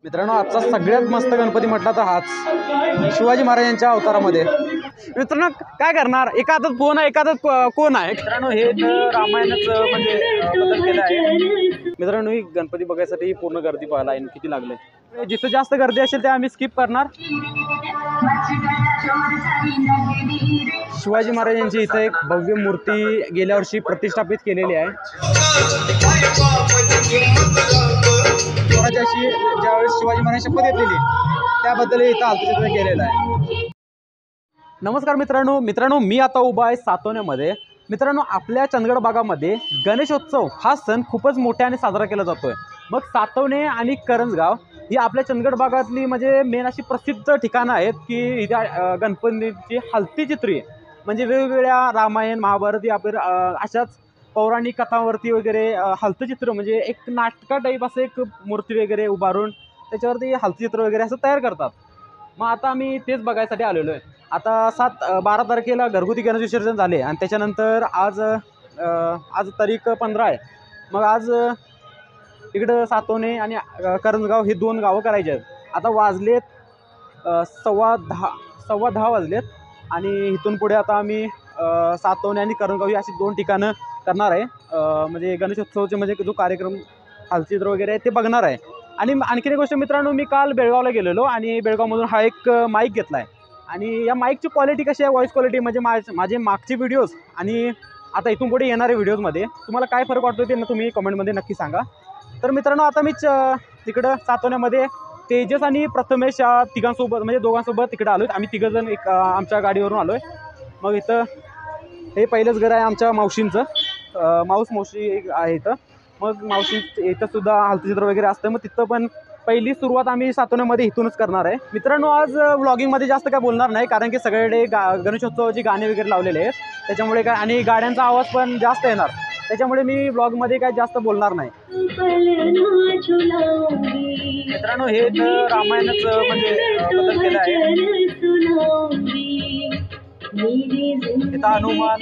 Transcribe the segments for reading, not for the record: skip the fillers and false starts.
मित्रांनो, आजचा सगळ्यात मस्त गणपती म्हटला तर हाच शिवाजी महाराजांच्या अवतारामध्ये। मित्रांनो, काय करणार, एका हातात फोन आहे, एका हातात कोण आहे। मित्रांनो, हे रामायणाचं म्हणजे बदल केलं आहे। मित्रांनो, ही गणपती बघायसाठी पूर्ण गर्दी पाहायला आहे, किती लागले। जिथं जास्त गर्दी असेल ते आम्ही स्किप करणार। शिवाजी महाराजांची इथं एक भव्य मूर्ती गेल्या वर्षी प्रतिष्ठापित केलेली आहे। स्वराज्याशी ज्यावेळेस शिवाजी महाराज शपथ घेतलेली त्याबद्दल इथं हालचित्र केलेलं आहे। नमस्कार मित्रांनो, मी आता उभा आहे सातोण्यामध्ये। मित्रांनो, आपल्या चंदगड भागामध्ये गणेशोत्सव हा सण खूपच मोठ्याने साजरा केला जातोय। मग सातवणे आणि करंजगाव ही आपल्या चंदगड भागातली म्हणजे मेन अशी प्रसिद्ध ठिकाणं आहेत की इथे गणपतीची हलती चित्रे म्हणजे वेगवेगळ्या रामायण महाभारत या अशाच पौराणिक कथांवरती वगैरे हलतचित्र म्हणजे एक नाटका टाईप असं एक मूर्ती वगैरे उभारून त्याच्यावरती हलतचित्र वगैरे असं तयार करतात। मग आता आम्ही तेच बघायसाठी आलेलो आहे। आता 12 तारखेला घरगुती गणेश विसर्जन झाले आणि त्याच्यानंतर आज तारीख 15 आहे। मग आज इकडं सातोणे आणि करंजगाव ही दोन गावं करायची आहेत। आता वाजलेत 10:15 वाजलेत आणि इथून पुढे आता आम्ही सातोणे आणि करंजगाव ही अशी दोन ठिकाणं करणार आहे। म्हणजे गणेशोत्सवचे म्हणजे जो कार्यक्रम हालचित्र वगैरे आहे ते बघणार आहे। आणि आणखीन एक गोष्ट मित्रांनो, मी काल बेळगावला गेलेलो आणि बेळगावमधून हा एक माईक घेतला आहे आणि या माईकची क्वालिटी कशी आहे, व्हॉइस क्वालिटी म्हणजे माझे मागचे व्हिडिओज आणि आता इथून पुढे येणारे व्हिडिओजमध्ये तुम्हाला काय फरक वाटतो ते तुम्ही कमेंटमध्ये नक्की सांगा। तर मित्रांनो, आता मी तिकडं सातोण्यामध्ये तेजस आणि प्रथमेश तिघांसोबत म्हणजे दोघांसोबत तिकडे आलो आहे। आम्ही तिघंजण एक आमच्या गाडीवरून आलो आहे। मग इथं हे पहिलंच घर आहे आमच्या मावशींचं, मावशी एक आहे इथं। मग मावशी इथं सुद्धा हलतचित्र वगैरे असतं। मग तिथं पण पहिली सुरुवात आम्ही सातोण्यामध्ये इथूनच करणार आहे। मित्रांनो, आज व्लॉगिंगमध्ये जास्त काय बोलणार नाही कारण की सगळीकडे गणेशोत्सवाची गाणी वगैरे लावलेले आहेत, त्याच्यामुळे काय आणि गाड्यांचा आवाज पण जास्त येणार, त्याच्यामुळे मी व्लॉगमध्ये काय जास्त बोलणार नाही। मित्रांनो, हे रामायणाचं म्हणजे बदल केलं आहे। हनुमान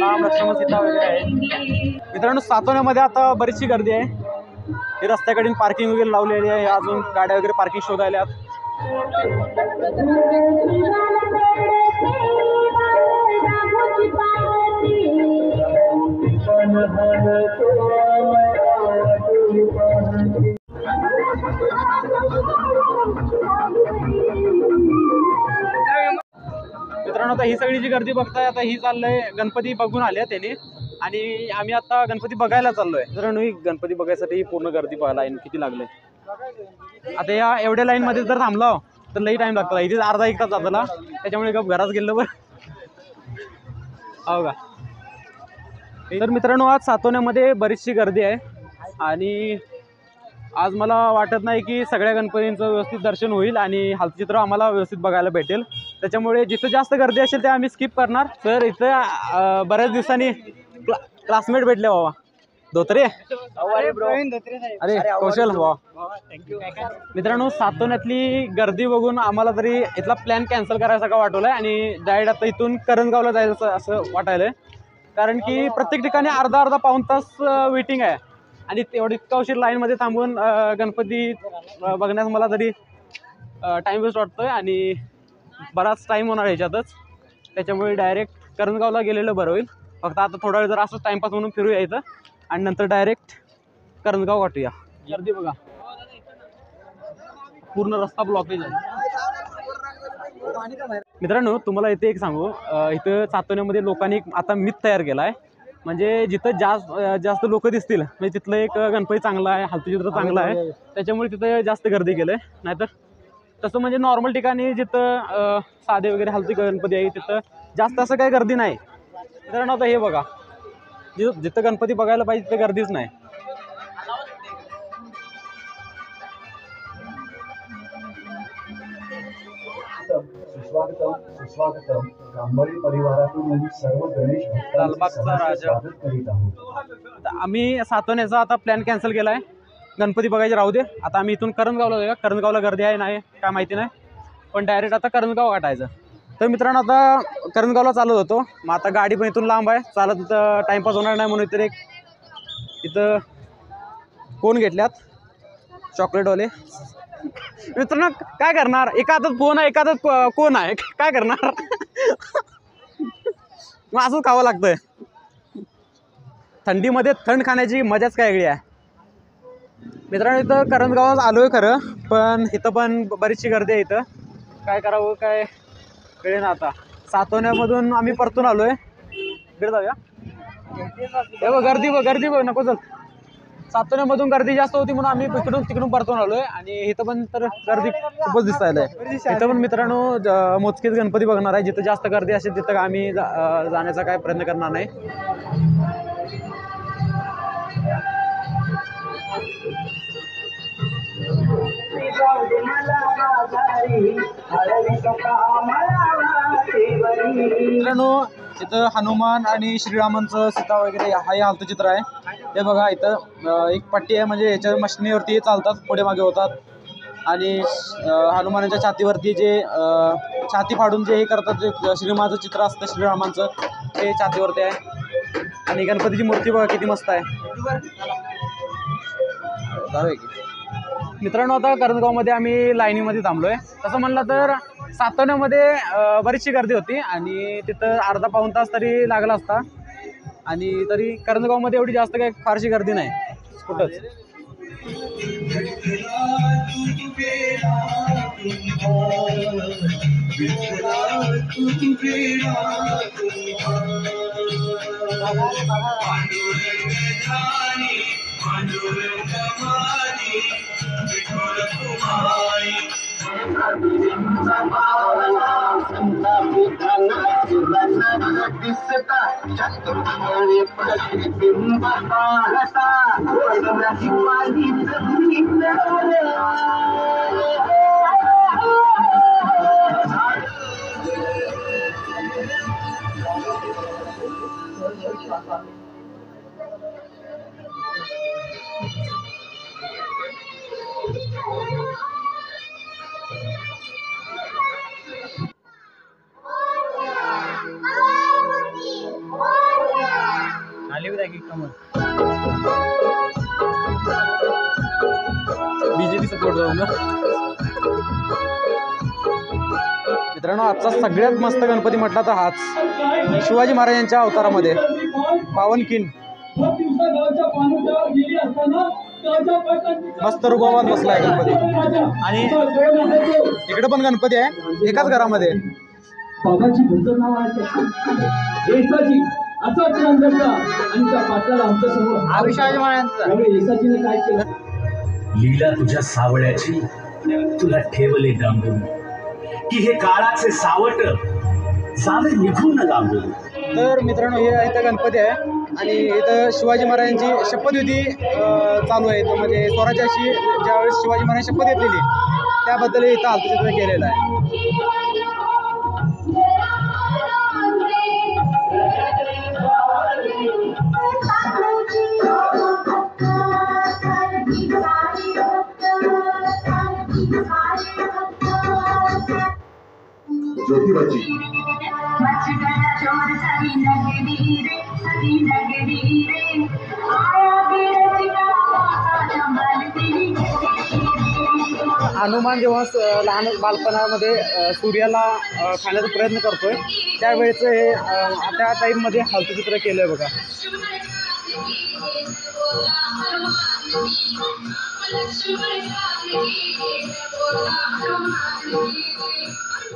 राम लक्ष्मण सीता वगैरे आहे। मित्रांनो, सातोण्यामध्ये आता बरीचशी गर्दी आहे। हे रस्त्याकडे पार्किंग वगैरे लावलेली आहे, अजून गाड्या वगैरे पार्किंग शोधायला। मित्रांनो, आता ही सगळी जी गर्दी बघताय, आता ही चाललंय गणपती बघून आले त्यांनी आणि आम्ही आता गणपती बघायला चाललोय। मित्रांनो, ही गणपती बघायसाठी पूर्ण गर्दी पाहायला आहे, किती लागले। आता या एवढ्या लाईन मध्ये जर थांबलो तर लई टाइम लागतो, इथे अर्धा एक तास जाताना, त्याच्यामुळे गप घरात गेलं बरं हो का। तर मित्रांनो, आज सातोण्यामध्ये बरीचशी गर्दी आहे आणि आज मला वाटत नाही की सगळ्या गणपतींचं व्यवस्थित दर्शन होईल आणि हलचित्र आम्हाला व्यवस्थित बघायला भेटेल, त्याच्यामुळे जिथं जास्त गर्दी असेल ते आम्ही स्किप करणार। तर इथं बऱ्याच दिवसांनी क्लासमेट भेटले बाबा, धोत्रे, अरे कौशल वा। मित्रांनो, सातोण्यातली गर्दी बघून आम्हाला तरी इथला प्लॅन कॅन्सल करायचा का वाटवलाय आणि डायरेक्ट आता इथून करंजगावला जायचं असं वाटायलंय, कारण की प्रत्येक ठिकाणी अर्धा पाऊण तास वेटिंग आहे आणि तेवढी इतका उशीर लाईनमध्ये थांबून गणपती बघण्यास मला तरी टाईम वेस्ट वाटतोय आणि बराच टाईम होणार ह्याच्यातच, त्याच्यामुळे डायरेक्ट करंजगावला गेलेलं बरं होईल। फक्त आता थोडा वेळ जर असंच टाईमपास म्हणून फिरूया इथं आणि नंतर डायरेक्ट करंजगाव गाठूया। गर्दी बघा, पूर्ण रस्ता ब्लॉकेज आहे। मित्रांनो, तुम्हाला इथे एक सांगू, इथं सातोण्यामध्ये लोकांनी आता मिथ तयार केला आहे, म्हणजे जिथं जास्त लोक दिसतील म्हणजे तिथलं एक गणपती चांगला आहे, हलतचित्र चांगलं आहे, त्याच्यामुळे तिथं जास्त गर्दी केलं आहे। नाहीतर तसं म्हणजे नॉर्मल ठिकाणी जिथं साधे वगैरे हलती गणपती आहे तिथं जास्त असं काही गर्दी नाही। मित्रांनो, आता हे बघा, जिथं गणपती बघायला पाहिजे तिथं गर्दीच नाही। सुस्वागतम कांबळी परिवारातून सर्व गणेश लालबागचा राजा। आम्ही सातोण्याचा आता प्लॅन कॅन्सल केला आहे, गणपती बघायचे राहू दे। आता आम्ही इथून करंजगावला जाऊया। करंजगावला गर्दी आहे नाही काय माहिती नाही, पण डायरेक्ट आता करंजगाव गाठायचं। तर मित्रांनो, आता करंजगावला चालत होतो, मग आता गाडी पण इथून लांब आहे, चालत टाईमपास होणार नाही म्हणून इथं कोण घेतल्यात चॉकलेटवाले. मित्रांनो काय करणार, एका हातात फोन आहे एका हातात कोण आहे, काय करणार. मग असंच खावं लागतंय. थंडीमध्ये थंड खाण्याची मजाच काय वेगळी आहे. मित्रांनो इथं करंजगावात आलोय खरं, पण इथं पण बरीचशी गर्दी आहे. इथं काय करावं काय कळेना आता. सातवण्यामधून आम्ही परतून आलोय. इकडे जाऊया. हे बघ गर्दी बघ नको चल. सातवण्यामधून गर्दी जास्त होती म्हणून आम्ही इकडून तिकडून परतून आलोय. आणि इथं पण तर गर्दी खूपच दिसायला आहे. इथं पण मित्रांनो मोजकेच गणपती बघणार आहे. जिथं जास्त गर्दी असेल तिथं आम्ही जाण्याचा काय प्रयत्न करणार नाही. मित्रांनो इथं हनुमान आणि श्रीरामांचं सीता वगैरे हा हालतं चित्र आहे. हे बघा इथं एक पट्टी आहे, म्हणजे याच्या मशनीवरती चालतात, पुढे मागे होतात. आणि हनुमानाच्या छातीवरती जे छाती फाडून जे हे करतात, जे श्रीरामाचं चित्र असतं श्रीरामांचं ते छातीवरती आहे. आणि गणपतीची मूर्ती बघा किती मस्त आहे. जाऊया की मित्रांनो. आता करंजगावमध्ये आम्ही लाईनीमध्ये थांबलोय. तसं म्हणलं तर सातवण्यामध्ये बरीचशी गर्दी होती आणि तिथं अर्धा पाऊण तास तरी लागला असता. आणि तरी करंजगावमध्ये एवढी जास्त काही फारशी गर्दी नाही कुठंच. बीजेपी सपोर्ट जाऊन मित्रांनो आजचा सगळ्यात मस्त गणपती म्हटला तर हाच, शिवाजी महाराजांच्या अवतारामध्ये पावनखिंड. मस्त रूपात बसला आहे गणपती. आणि इकडे पण गणपती आहे एकाच घरामध्ये. लीला तुझ्या सावळ्याची तुला ठेवले डांबून, की हे काळाचे सावट जावे निघून लांबून. तर मित्रांनो हे इथं गणपती आहे आणि इथं शिवाजी महाराजांची शपथविधी चालू आहे. तो म्हणजे स्वराज्याशी ज्यावेळेस शिवाजी महाराज शपथ घेतलेली त्याबद्दल इथं हालचित्र केलेलं आहे. ज्योतिबाची हनुमान जेव्हा लहान बालपणामध्ये सूर्याला खाण्याचा प्रयत्न करतोय त्यावेळेचं हे त्या टाईममध्ये हालचित्र केलं आहे बघा.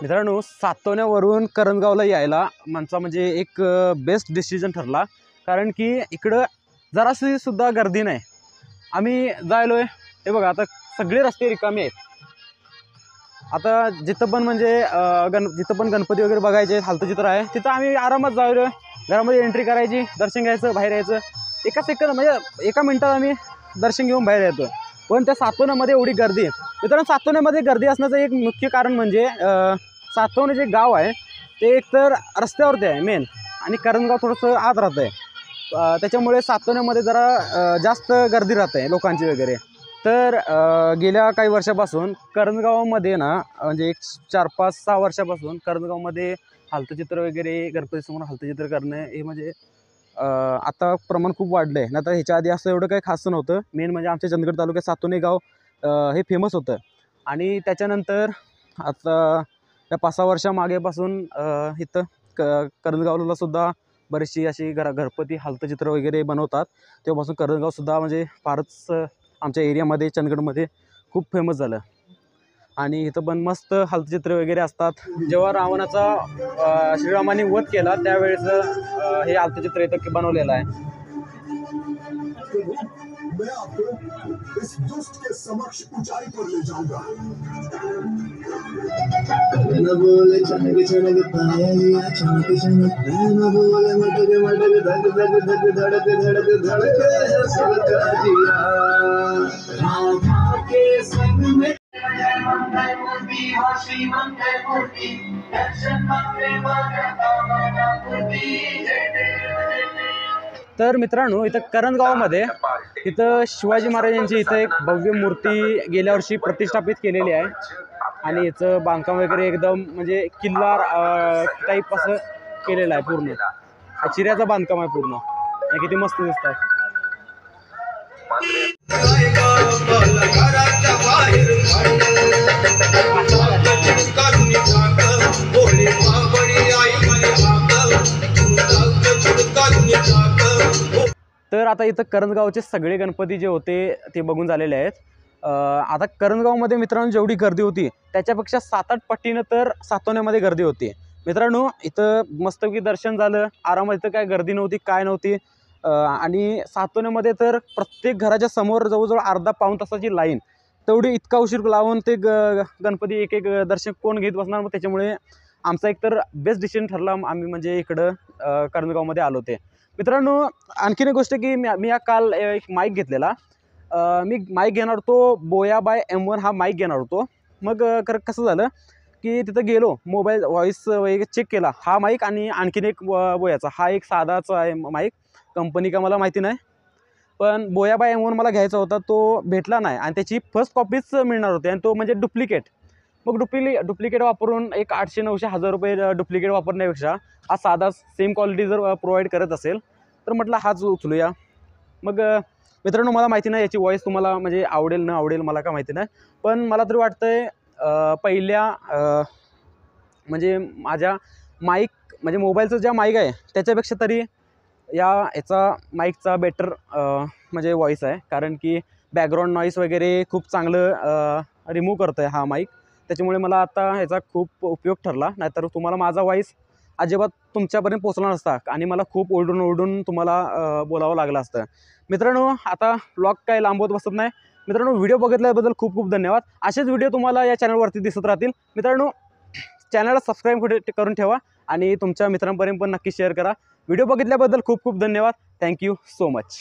मित्रांनो सातवण्यावरून करंजगावला यायला माणसा म्हणजे एक बेस्ट डिसिजन ठरला, कारण की इकडं जराशी सुद्धा गर्दी नाही. आम्ही जायलोय हे बघा आता सगळे रस्ते रिकामे आहेत. आता जिथं पण म्हणजे जिथं पण गणपती वगैरे बघायचे हालतचित्र आहे तिथं आम्ही आरामात जायलोय. घरामध्ये एंट्री करायची, दर्शन घ्यायचं, बाहेर यायचं. एका सेकंद म्हणजे एका मिनटात आम्ही दर्शन घेऊन बाहेर येतो. पण त्या सातवण्यामध्ये एवढी गर्दी मित्रांनो, सातवण्यामध्ये गर्दी असण्याचं एक मुख्य कारण म्हणजे सातवणे जे गाव आहे ते एकतर रस्त्यावरती आहे मेन, आणि करंजगाव थोडंसं आत राहतं आहे. त्याच्यामुळे सातवण्यामध्ये जरा जास्त गर्दी राहते आहे लोकांची वगैरे. तर गेल्या काही वर्षापासून करंजगावमध्ये ना म्हणजे एक 4-5-6 वर्षापासून करंजगावमध्ये हालतचित्र वगैरे गणपतीसमोर हालतचित्र करणं हे म्हणजे आता प्रमाण खूप वाढलं आहे. नाहीतर ह्याच्या आधी असं एवढं काही खास नव्हतं. मेन म्हणजे आमच्या चंदगड तालुक्यात सातोने गाव हे फेमस होतं. आणि त्याच्यानंतर आता त्या 5-6 वर्षामागेपासून इथं करंजगावला सुद्धा बरीचशी अशी घरपती हालतचित्र वगैरे बनवतात. तेव्हापासून करंजगावसुद्धा म्हणजे फारच आमच्या एरियामध्ये चंदगडमध्ये खूप फेमस झालं. आणि इथं पण मस्त हालचित्र वगैरे असतात. जेव्हा रावणाचा श्रीरामाने वध केला त्यावेळेस हे हालचित्र इथं बनवलेलं आहे. मैं आपको इस दुष्ट के समक्ष ऊंचाई पर ले जाऊंगा। न बोले चमक चमक पायलिया चमक चमक न बोले मटक मटक धक धक धक धड़क धड़क धड़क सबका जिया राधा के संग में मंगल मूर्ति हो श्री मंगल मूर्ति दर्शन मात्रे माता मूर्ति तर मित्रांनो, इथं करंजगावामध्ये इथं शिवाजी महाराजांची इथं एक भव्य मूर्ती गेल्या वर्षी प्रतिष्ठापित केलेली आहे. आणि याचं बांधकाम वगैरे एकदम म्हणजे किल्ला टाईप असं केलेलं आहे. पूर्ण चिऱ्याचं बांधकाम आहे पूर्ण. आणि किती मस्त दिसतात. तर आता इथं करंजगावचे सगळे गणपती जे होते ते बघून झालेले आहेत. आता करंजगावमध्ये मित्रांनो जेवढी गर्दी होती त्याच्यापेक्षा 7-8 पटीनं तर सातोण्यामध्ये गर्दी होती. मित्रांनो, इथं मस्तपैकी दर्शन झालं आरामात. इथं काय गर्दी नव्हती, काय नव्हती. आणि सातोण्यामध्ये तर प्रत्येक घराच्या समोर जवळजवळ अर्धा-पाऊण तासाची लाईन. तेवढी इतका उशीर लावून ते गणपती एक एक दर्शन कोण घेत बसणार. मग त्याच्यामुळे आमचा एक तर बेस्ट डिसिजन ठरला. आम्ही म्हणजे इकडं करंजगावमध्ये आलो होते. मित्रांनो, आणखीन एक गोष्ट की मी काल एक माईक घेतलेला. मी माईक घेणार होतो बोया बाय M1 हा माईक घेणार होतो. मग कसं झालं की तिथं गेलो, मोबाईल व्हॉईस वगैरे चेक केला. हा माईक आणि आणखीन एक बोयाचा, हा एक साधाचा आहे माईक. कंपनी का मला माहिती नाही. पण बोया बाय M1 मला घ्यायचा होता, तो भेटला नाही. आणि त्याची फर्स्ट कॉपीच मिळणार होती आणि तो म्हणजे डुप्लिकेट. मग डुप्लिकेट वापरून एक 800-900-1000 रुपये डुप्लिकेट वापरण्यापेक्षा हा साधा सेम क्वालिटी जर प्रोव्हाइड करत असेल तर म्हटलं हाच उचलूया. मग मित्रांनो, मला माहिती नाही याची व्हॉईस तुम्हाला म्हणजे आवडेल न आवडेल मला काय माहिती नाही. पण मला तरी वाटतंय पहिल्या म्हणजे माझ्या माईक म्हणजे मोबाईलचं ज्या माईक आहे त्याच्यापेक्षा तरी याचा माईकचा बेटर म्हणजे व्हॉईस आहे. कारण की बॅकग्राऊंड नॉईस वगैरे खूप चांगलं रिमूव्ह करतं आहे हा माईक. त्याच्यामुळे मला आता ह्याचा खूप उपयोग ठरला. नाहीतर तुम्हाला माझा व्हॉईस अजिबात तुमच्यापर्यंत पोचला नसता आणि मला खूप ओरडून तुम्हाला बोलावं लागलं असतं. मित्रांनो, आता व्लॉग काय लांबवत बसत नाही. मित्रांनो, व्हिडिओ बघितल्याबद्दल खूप खूप धन्यवाद. असेच व्हिडिओ तुम्हाला या चॅनलवरती दिसत राहतील. मित्रांनो, चॅनलला सबस्क्राईब करून ठेवा आणि तुमच्या मित्रांपर्यंत पण नक्की शेअर करा. व्हिडिओ बघितल्याबद्दल खूप खूप धन्यवाद. Thank you so much.